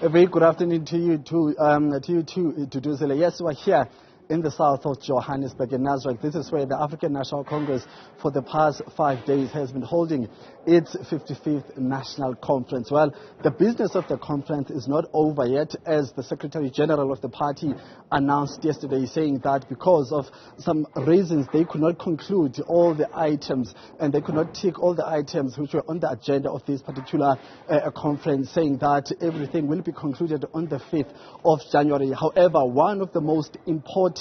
A very good afternoon to you too, Duduzile. Yes, we're here in the south of Johannesburg in Newzroom. This is where the African National Congress for the past 5 days has been holding its 55th National Conference. Well, the business of the conference is not over yet, as the Secretary General of the party announced yesterday, saying that because of some reasons they could not conclude all the items and they could not tick all the items which were on the agenda of this particular conference, saying that everything will be concluded on the 5th of January. However, one of the most important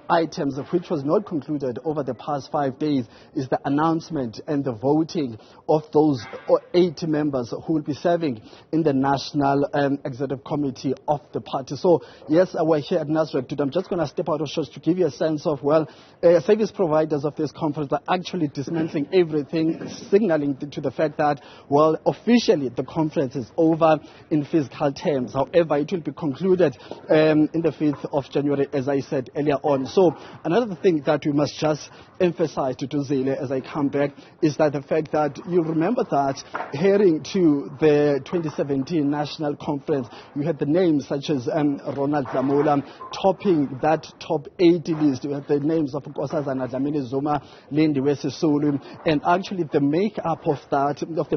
items which was not concluded over the past 5 days is the announcement and the voting of those 8 members who will be serving in the National Executive Committee of the party. So, yes, we're here at Newzroom today. I'm just going to step out of shots to give you a sense of, well, service providers of this conference are actually dismantling everything, signaling to the fact that, well, officially the conference is over in physical terms. However, it will be concluded in the 5th of January, as I said earlier on. So another thing that we must just emphasize to Zile as I come back is that the fact that you remember that heading to the 2017 National Conference, you had the names such as Ronald Lamola topping that top 80 list. You had the names of Nkosazana Dlamini Zuma, Lindiwe Sisulu, and actually the makeup of that, of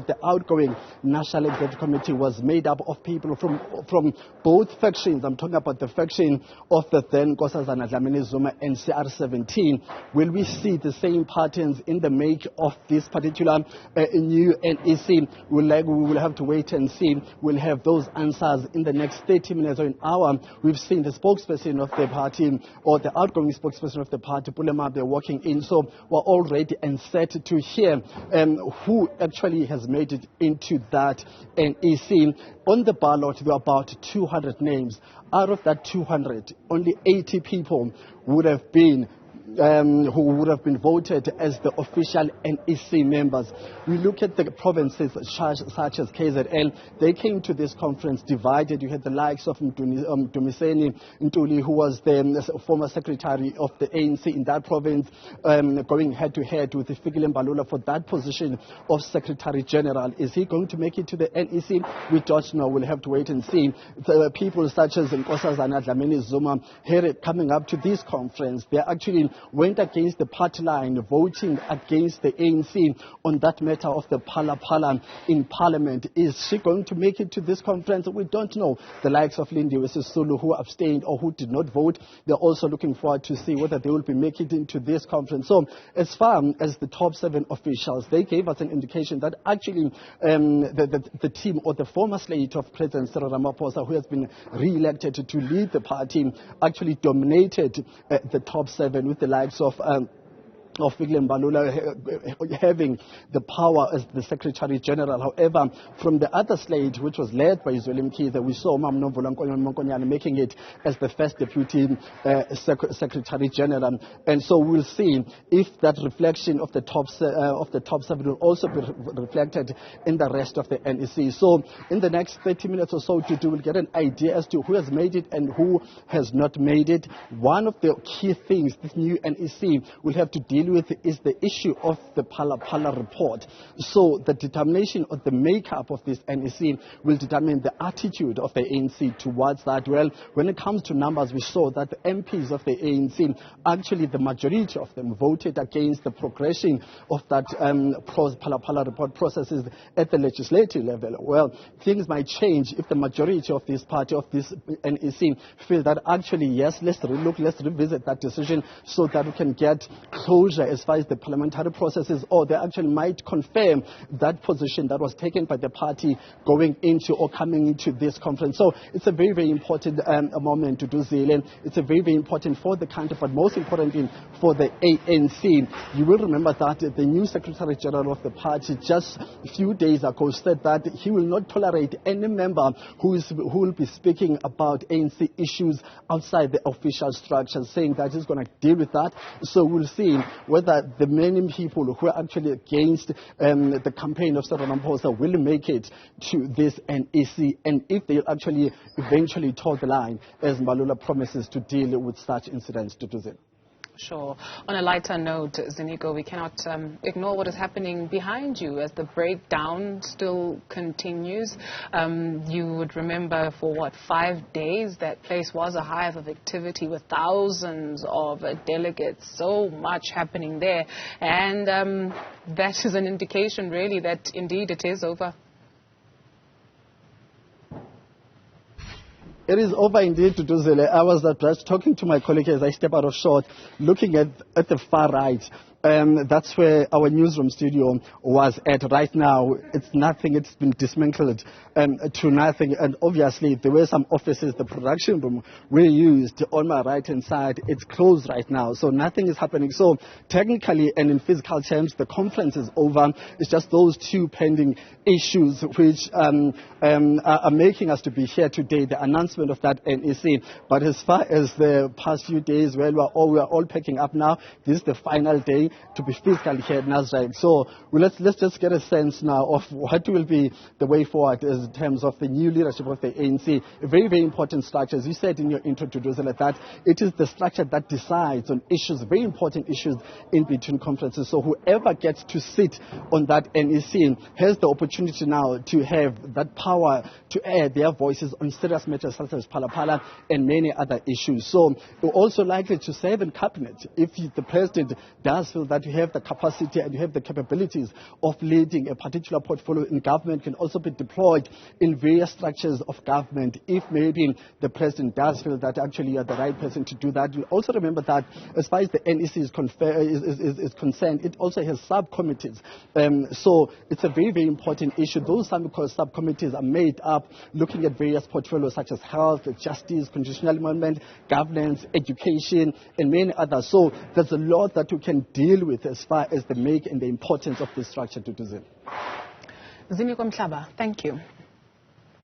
the outgoing National Executive Committee was made up of people from both factions. I'm talking about the faction of the then Nkosazana Dlamini Zuma and CR17. Will we see the same patterns in the make of this particular new NEC? We will have to wait and see. We'll have those answers in the next 30 minutes or an hour. We've seen the spokesperson of the party, or the outgoing spokesperson of the party, Pulema, they're walking in. So we're all ready and set to hear who actually has made it into that NEC. On the ballot, there are about 200 names. Out of that 200, only 80 people would have been who would have been voted as the official NEC members. We look at the provinces such as KZN. They came to this conference divided. You had the likes of Dumiseni Ntuli, who was the former secretary of the ANC in that province, going head-to-head with Fikile Mbalula for that position of Secretary General. Is he going to make it to the NEC? We don't know. We'll have to wait and see. The people such as Nkosazana Dlamini Zuma, here coming up to this conference, they actually went against the party line, voting against the ANC on that matter of the Phala in Parliament. Is she going to make it to this conference? We don't know. The likes of Lindiwe Sisulu, who abstained or who did not vote, they're also looking forward to see whether they will be making it into this conference. So as far as the top 7 officials, they gave us an indication that actually the team, or the former slate of President Cyril Ramaphosa, who has been re-elected to lead the party, actually dominated the top 7 with the likes of Fikile Mbalula having the power as the Secretary General. However, from the other slate, which was led by Zweli Mkhize, we saw Mamnomvula Nkonyane making it as the first Deputy Secretary General. And so we'll see if that reflection of the top 7 will also be reflected in the rest of the NEC. So in the next 30 minutes or so, we'll get an idea as to who has made it and who has not made it. One of the key things this new NEC will have to deal with is the issue of the Phala report. So the determination of the makeup of this NEC will determine the attitude of the ANC towards that. Well, when it comes to numbers, we saw that the MPs of the ANC, actually the majority of them voted against the progression of that Phala report processes at the legislative level. Well, things might change if the majority of this party, of this NEC, feel that actually, yes, let's revisit that decision so that we can get closure as far as the parliamentary processes, or they actually might confirm that position that was taken by the party going into or coming into this conference. So it's a very, very important moment to do, Zealand. It's a very, very important for the country, but most importantly for the ANC. You will remember that the new Secretary General of the party just a few days ago said that he will not tolerate any member who will be speaking about ANC issues outside the official structure, saying that he's going to deal with that. So we'll see whether the many people who are actually against the campaign of Cyril Ramaphosa will make it to this NEC, and if they actually eventually toe the line, as Mbalula promises to deal with such incidents to do it. Sure. On a lighter note, Ziniko, we cannot ignore what is happening behind you as the breakdown still continues. You would remember for 5 days that place was a hive of activity with thousands of delegates, so much happening there. And that is an indication really that indeed it is over. It is over indeed, Duduzile. I was just talking to my colleague as I step out of shot, looking at the far right. That's where our newsroom studio was at. Right now, it's nothing. It's been dismantled to nothing. And obviously, there were some offices. The production room we used on my right-hand side. It's closed right now, so nothing is happening. So technically and in physical terms, the conference is over. It's just those two pending issues which are making us to be here today. The announcement of that NEC. But as far as the past few days, well, we are all packing up now. This is the final day to be physically here at Newzroom. So let's just get a sense now of what will be the way forward in terms of the new leadership of the ANC. A very, very important structure. As you said in your intro to that it is the structure that decides on issues, very important issues in between conferences. So whoever gets to sit on that NEC has the opportunity now to have that power to air their voices on serious matters such as Phala and many other issues. So we're also likely to serve in cabinet if the president does feel that you have the capacity and you have the capabilities of leading a particular portfolio in government, can also be deployed in various structures of government if maybe the president does feel that actually you are the right person to do that. You also remember that as far as the NEC is concerned, it also has subcommittees. So it's a very, very important issue. Those subcommittees are made up looking at various portfolios such as health, justice, constitutional amendment, governance, education, and many others. So there's a lot that we can deal with as far as the make and the importance of this structure to do it. Ziniko Mhlaba, thank you.